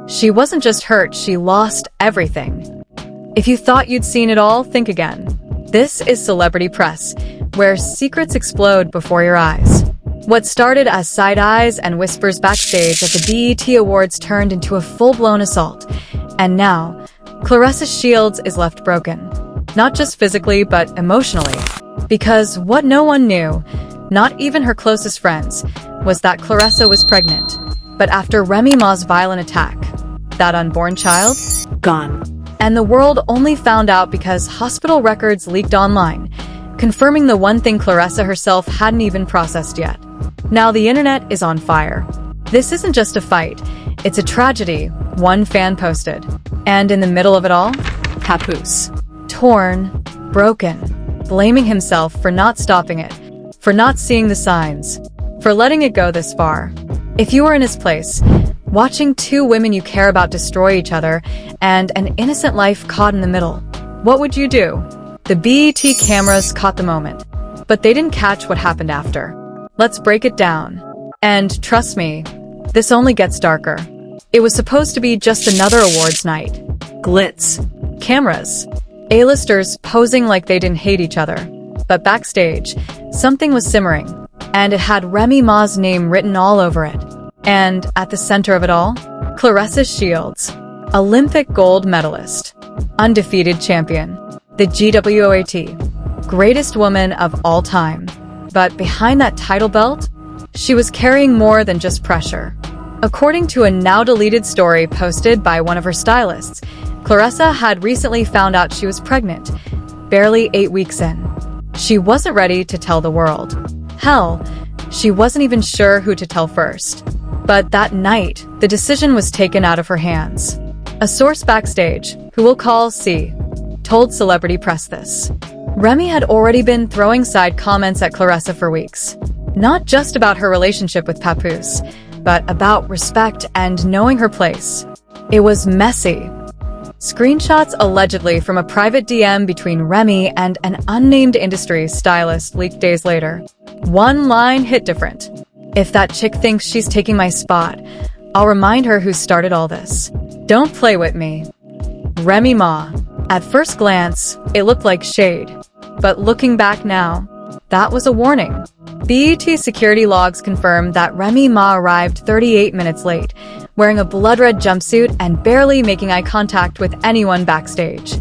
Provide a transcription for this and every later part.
She wasn't just hurt, she lost everything. If you thought you'd seen it all, think again. This is Celebrity Press, where secrets explode before your eyes. What started as side eyes and whispers backstage at the BET Awards turned into a full-blown assault. And now, Claressa Shields is left broken. Not just physically, but emotionally. Because what no one knew, not even her closest friends, was that Claressa was pregnant. But after Remy Ma's violent attack, that unborn child? Gone. And the world only found out because hospital records leaked online, confirming the one thing Claressa herself hadn't even processed yet. Now the internet is on fire. This isn't just a fight, it's a tragedy, one fan posted. And in the middle of it all, Papoose. Torn, broken, blaming himself for not stopping it, for not seeing the signs, for letting it go this far. If you were in his place, watching two women you care about destroy each other and an innocent life caught in the middle, what would you do? The BET cameras caught the moment, but they didn't catch what happened after. Let's break it down. And trust me, this only gets darker. It was supposed to be just another awards night. Glitz. Cameras. A-listers posing like they didn't hate each other. But backstage, something was simmering, and it had Remy Ma's name written all over it. And at the center of it all, Claressa Shields, Olympic gold medalist, undefeated champion, the GWOAT, greatest woman of all time. But behind that title belt, she was carrying more than just pressure. According to a now-deleted story posted by one of her stylists, Claressa had recently found out she was pregnant, barely 8 weeks in. She wasn't ready to tell the world. Hell, she wasn't even sure who to tell first. But that night, the decision was taken out of her hands. A source backstage, who we'll call C, told Celebrity Press this. Remy had already been throwing side comments at Claressa for weeks. Not just about her relationship with Papoose, but about respect and knowing her place. It was messy. Screenshots allegedly from a private DM between Remy and an unnamed industry stylist leaked days later. One line hit different. If that chick thinks she's taking my spot, I'll remind her who started all this. Don't play with me. Remy Ma. At first glance, it looked like shade. But looking back now, that was a warning. BET security logs confirm that Remy Ma arrived 38 minutes late, wearing a blood-red jumpsuit and barely making eye contact with anyone backstage.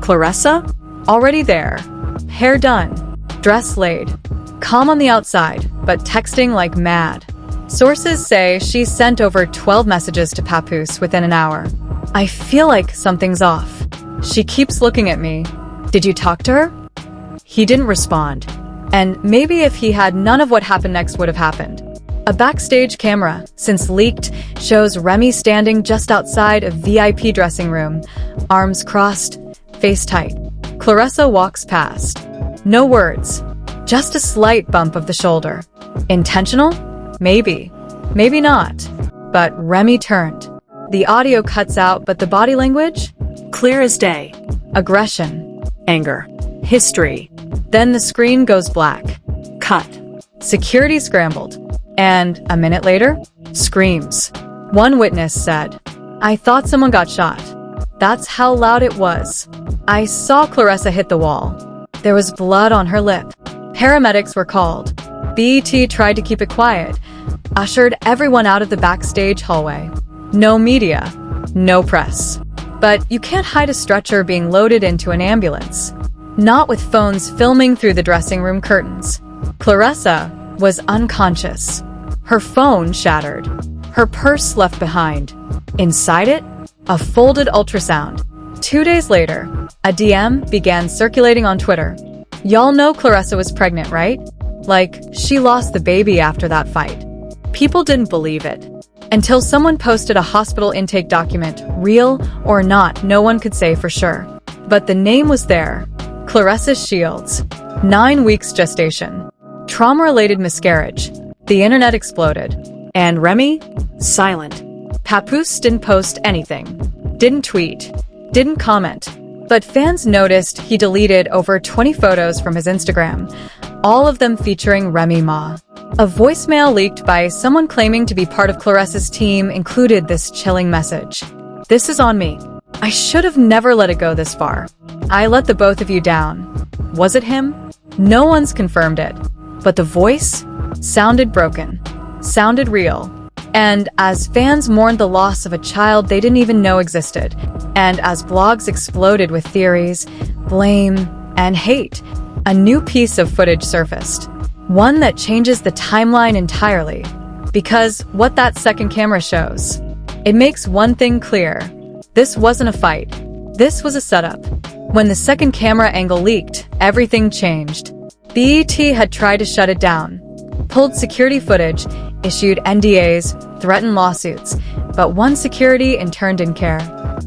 Claressa? Already there. Hair done. Dress laid. Calm on the outside, but texting like mad. Sources say she sent over 12 messages to Papoose within an hour. I feel like something's off. She keeps looking at me. Did you talk to her? He didn't respond. And maybe if he had, none of what happened next would have happened. A backstage camera, since leaked, shows Remy standing just outside a VIP dressing room, arms crossed, face tight. Claressa walks past. No words, just a slight bump of the shoulder. Intentional? Maybe. Maybe not. But Remy turned. The audio cuts out, but the body language? Clear as day. Aggression. Anger. History. Then the screen goes black. Cut. Security scrambled. And a minute later, screams. One witness said, "I thought someone got shot." That's how loud it was. I saw Claressa hit the wall. There was blood on her lip. Paramedics were called. BET tried to keep it quiet, ushered everyone out of the backstage hallway. No media, no press. But you can't hide a stretcher being loaded into an ambulance. Not with phones filming through the dressing room curtains. Claressa was unconscious. Her phone shattered. Her purse left behind. Inside it, a folded ultrasound. 2 days later, a DM began circulating on Twitter. Y'all know Claressa was pregnant, right? Like, she lost the baby after that fight. People didn't believe it. Until someone posted a hospital intake document, real or not, no one could say for sure. But the name was there. Claressa Shields. 9 weeks gestation. Trauma-related miscarriage. The internet exploded. And Remy? Silent. Papoose didn't post anything. Didn't tweet. Didn't comment. But fans noticed he deleted over 20 photos from his Instagram, all of them featuring Remy Ma. A voicemail leaked by someone claiming to be part of Claressa's team included this chilling message. "This is on me. I should have never let it go this far. I let the both of you down." Was it him? No one's confirmed it. But the voice sounded broken, sounded real. And as fans mourned the loss of a child they didn't even know existed, and as blogs exploded with theories, blame, and hate, a new piece of footage surfaced. One that changes the timeline entirely. Because what that second camera shows, it makes one thing clear. This wasn't a fight. This was a setup. When the second camera angle leaked, everything changed. BET had tried to shut it down, pulled security footage, issued NDAs, threatened lawsuits, but one security intern didn't care.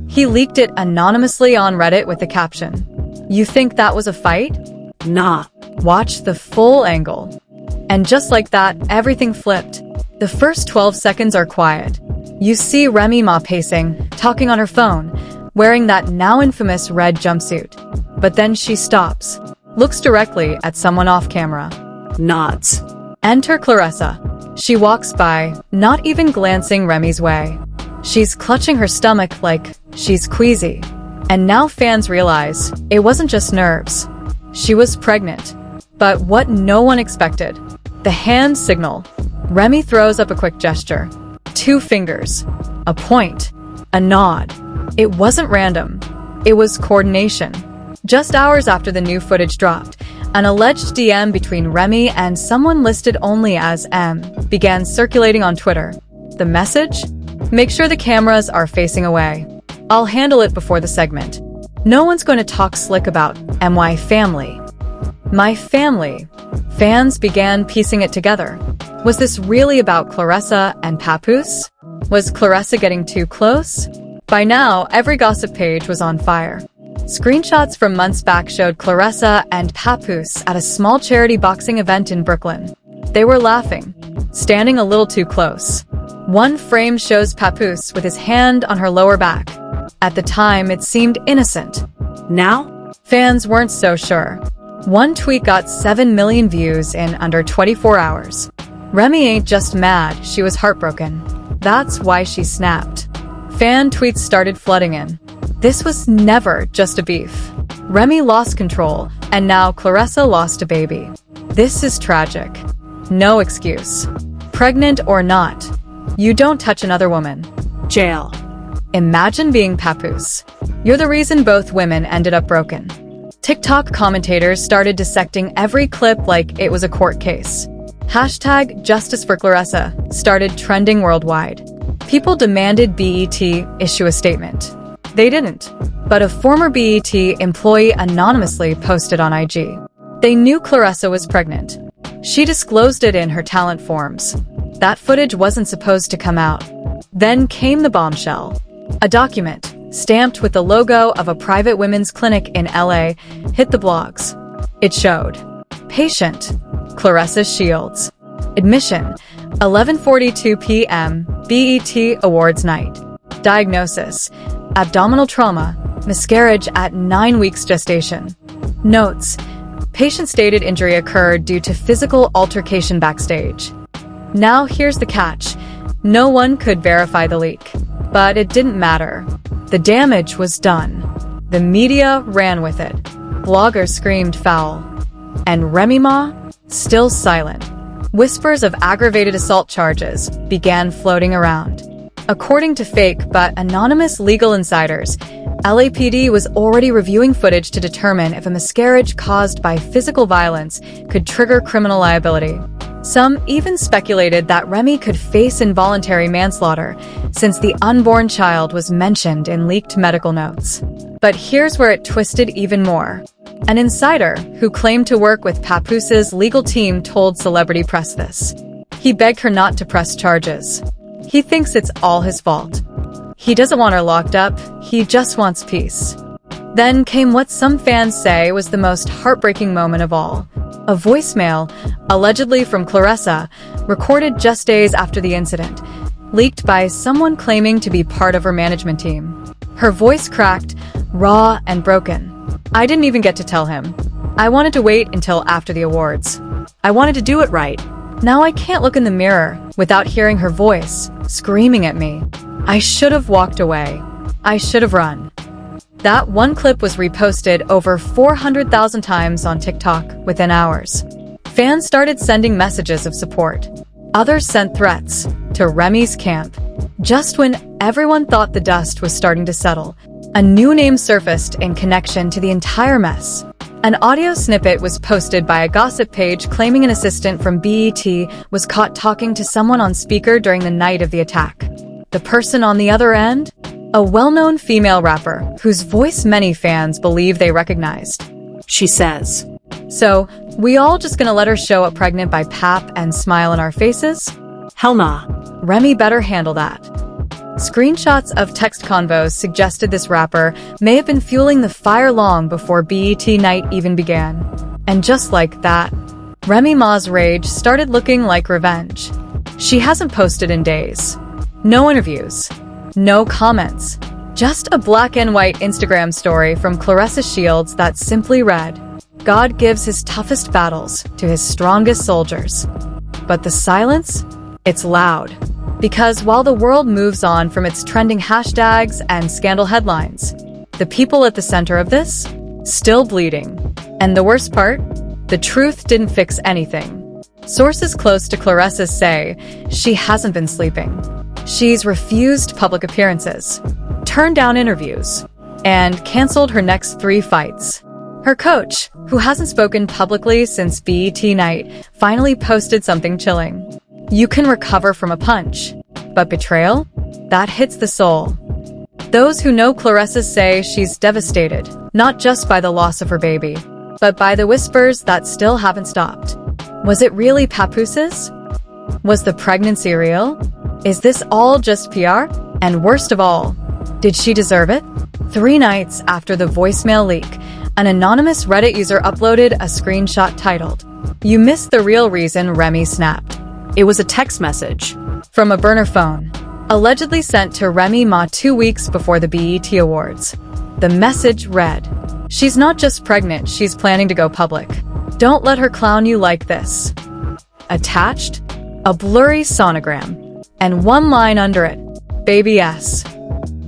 He leaked it anonymously on Reddit with the caption, "You think that was a fight? Nah. Watch the full angle." And just like that, everything flipped. The first 12 seconds are quiet. You see Remy Ma pacing, talking on her phone, wearing that now infamous red jumpsuit. But then she stops, looks directly at someone off camera, nods. Enter Claressa. She walks by, not even glancing Remy's way. She's clutching her stomach like she's queasy. And now fans realize it wasn't just nerves. She was pregnant. But what no one expected, the hand signal. Remy throws up a quick gesture. 2 fingers. A point. A nod. It wasn't random. It was coordination. Just hours after the new footage dropped, an alleged DM between Remy and someone listed only as M began circulating on Twitter. The message? "Make sure the cameras are facing away. I'll handle it before the segment. No one's going to talk slick about MY family." My family. Fans began piecing it together. Was this really about Claressa and Papoose? Was Claressa getting too close? By now, every gossip page was on fire. Screenshots from months back showed Claressa and Papoose at a small charity boxing event in Brooklyn. They were laughing, standing a little too close. One frame shows Papoose with his hand on her lower back. At the time, it seemed innocent. Now, fans weren't so sure. One tweet got 7 million views in under 24 hours. Remy ain't just mad, she was heartbroken. That's why she snapped. Fan tweets started flooding in. This was never just a beef. Remy lost control, and now Claressa lost a baby. This is tragic. No excuse. Pregnant or not, you don't touch another woman. Jail. Imagine being Papoose. You're the reason both women ended up broken. TikTok commentators started dissecting every clip like it was a court case. Hashtag Justice for Claressa started trending worldwide. People demanded BET issue a statement. They didn't. But a former BET employee anonymously posted on IG. They knew Claressa was pregnant. She disclosed it in her talent forms. That footage wasn't supposed to come out. Then came the bombshell. A document, stamped with the logo of a private women's clinic in LA, hit the blogs. It showed. Patient, Claressa Shields. Admission, 11:42 p.m., BET Awards night. Diagnosis, abdominal trauma, miscarriage at 9 weeks gestation. Notes, patient stated injury occurred due to physical altercation backstage. Now here's the catch. No one could verify the leak. But it didn't matter. The damage was done. The media ran with it. Bloggers screamed foul. And Remy Ma? Still silent. Whispers of aggravated assault charges began floating around. According to fake but anonymous legal insiders, LAPD was already reviewing footage to determine if a miscarriage caused by physical violence could trigger criminal liability. Some even speculated that Remy could face involuntary manslaughter, since the unborn child was mentioned in leaked medical notes. But here's where it twisted even more. An insider, who claimed to work with Papoose's legal team, told Celebrity Press this. He begged her not to press charges. He thinks it's all his fault. He doesn't want her locked up, he just wants peace. Then came what some fans say was the most heartbreaking moment of all. A voicemail, allegedly from Claressa, recorded just days after the incident, leaked by someone claiming to be part of her management team. Her voice cracked, raw and broken. "I didn't even get to tell him. I wanted to wait until after the awards. I wanted to do it right. Now I can't look in the mirror without hearing her voice screaming at me. I should have walked away. I should have run. That one clip was reposted over 400,000 times on TikTok within hours. Fans started sending messages of support. Others sent threats to Remy's camp. Just when everyone thought the dust was starting to settle, a new name surfaced in connection to the entire mess. An audio snippet was posted by a gossip page claiming an assistant from BET was caught talking to someone on speaker during the night of the attack. The person on the other end? A well-known female rapper whose voice many fans believe they recognized. She says, "So, we all just gonna let her show up pregnant by Pap and smile in our faces? Hell nah. Remy better handle that." Screenshots of text convos suggested this rapper may have been fueling the fire long before BET night even began. And just like that, Remy Ma's rage started looking like revenge. She hasn't posted in days. No interviews. No comments. Just a black and white Instagram story from Claressa Shields that simply read, "God gives his toughest battles to his strongest soldiers." But the silence? It's loud. Because while the world moves on from its trending hashtags and scandal headlines, the people at the center of this? Still bleeding. And the worst part? The truth didn't fix anything. Sources close to Claressa say she hasn't been sleeping. She's refused public appearances, turned down interviews, and canceled her next 3 fights. Her coach, who hasn't spoken publicly since BET night, finally posted something chilling. "You can recover from a punch, but betrayal? That hits the soul." Those who know Claressa say she's devastated, not just by the loss of her baby, but by the whispers that still haven't stopped. Was it really Papoose's? Was the pregnancy real? Is this all just PR? And worst of all, did she deserve it? 3 nights after the voicemail leak, an anonymous Reddit user uploaded a screenshot titled, "You missed the real reason Remy snapped." It was a text message from a burner phone, allegedly sent to Remy Ma 2 weeks before the BET Awards. The message read, "She's not just pregnant, she's planning to go public. Don't let her clown you like this." Attached, a blurry sonogram, and one line under it, "Baby S."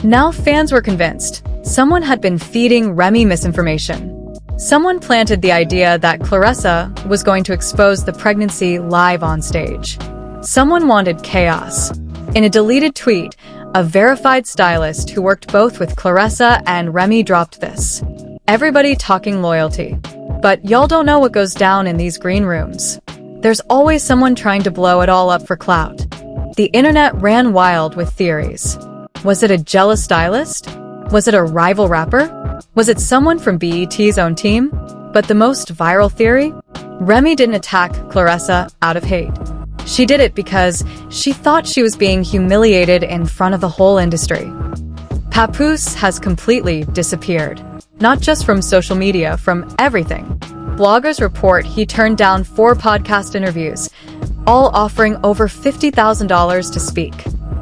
Now fans were convinced someone had been feeding Remy misinformation. Someone planted the idea that Claressa was going to expose the pregnancy live on stage. Someone wanted chaos. In a deleted tweet, a verified stylist who worked both with Claressa and Remy dropped this. "Everybody talking loyalty. But y'all don't know what goes down in these green rooms. There's always someone trying to blow it all up for clout." The internet ran wild with theories. Was it a jealous stylist? Was it a rival rapper? Was it someone from BET's own team? But the most viral theory? Remy didn't attack Claressa out of hate. She did it because she thought she was being humiliated in front of the whole industry. Papoose has completely disappeared. Not just from social media, from everything. Bloggers report he turned down 4 podcast interviews, all offering over $50,000 to speak.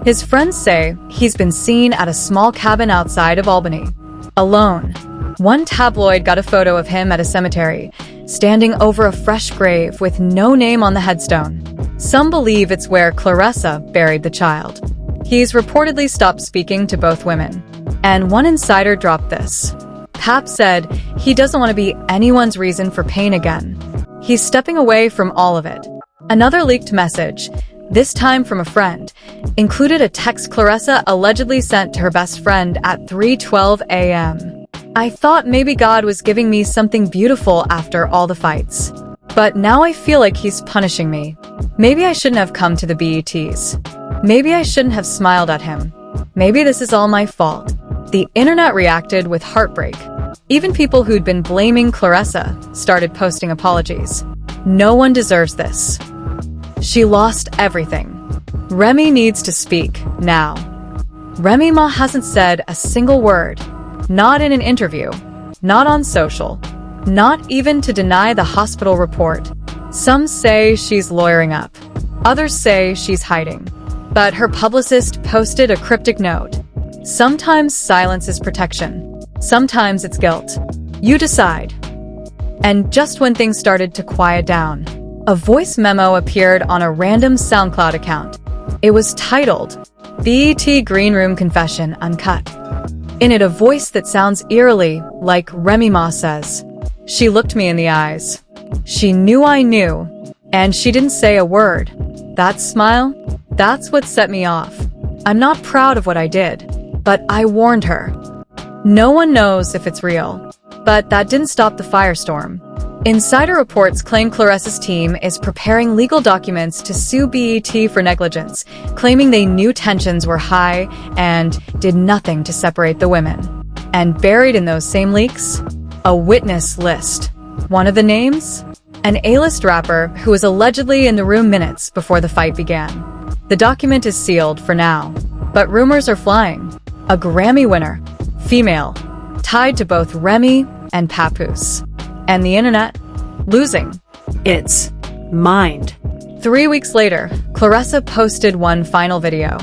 His friends say he's been seen at a small cabin outside of Albany, alone. One tabloid got a photo of him at a cemetery, standing over a fresh grave with no name on the headstone. Some believe it's where Claressa buried the child. He's reportedly stopped speaking to both women. And one insider dropped this. Pap said he doesn't want to be anyone's reason for pain again. He's stepping away from all of it. Another leaked message, this time from a friend, included a text Claressa allegedly sent to her best friend at 3:12 a.m. "I thought maybe God was giving me something beautiful after all the fights. But now I feel like he's punishing me. Maybe I shouldn't have come to the BETs. Maybe I shouldn't have smiled at him. Maybe this is all my fault." The internet reacted with heartbreak. Even people who'd been blaming Claressa started posting apologies. No one deserves this. She lost everything. Remy needs to speak, now. Remy Ma hasn't said a single word. Not in an interview. Not on social. Not even to deny the hospital report. Some say she's lawyering up. Others say she's hiding. But her publicist posted a cryptic note. "Sometimes silence is protection. Sometimes it's guilt. You decide." And just when things started to quiet down, A voice memo appeared on a random SoundCloud account. It was titled, "BET Green Room Confession Uncut." In it, a voice that sounds eerily like Remy Ma says, "She looked me in the eyes. She knew I knew, and she didn't say a word. That smile, that's what set me off. I'm not proud of what I did, but I warned her." No one knows if it's real, but that didn't stop the firestorm. Insider reports claim Claressa's team is preparing legal documents to sue BET for negligence, claiming they knew tensions were high and did nothing to separate the women. And buried in those same leaks? A witness list. One of the names? An A-list rapper who was allegedly in the room minutes before the fight began. The document is sealed for now, but rumors are flying. A Grammy winner, female, tied to both Remy and Papoose. And the internet? Losing its mind. 3 weeks later, Claressa posted one final video.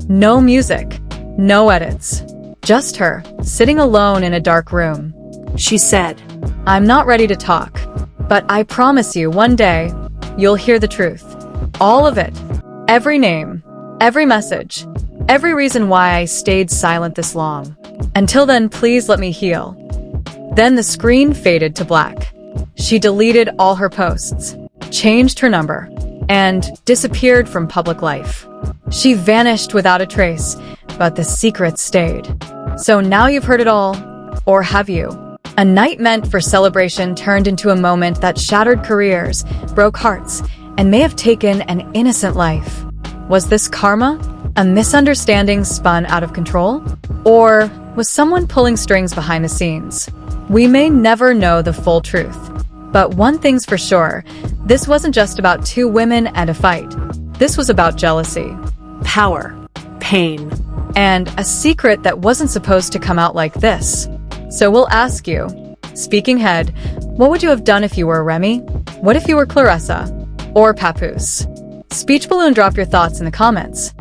No music, no edits. Just her, sitting alone in a dark room. She said, "I'm not ready to talk, but I promise you one day, you'll hear the truth. All of it. Every name, every message, every reason why I stayed silent this long. Until then, please let me heal." Then the screen faded to black. She deleted all her posts, changed her number, and disappeared from public life. She vanished without a trace, but the secret stayed. So now you've heard it all, or have you? A night meant for celebration turned into a moment that shattered careers, broke hearts, and may have taken an innocent life. Was this karma? A misunderstanding spun out of control? Or was someone pulling strings behind the scenes? We may never know the full truth. But one thing's for sure, this wasn't just about two women and a fight. This was about jealousy, power, pain, and a secret that wasn't supposed to come out like this. So we'll ask you, speaking head, what would you have done if you were Remy? What if you were Claressa? Or Papoose? Speech balloon, drop your thoughts in the comments.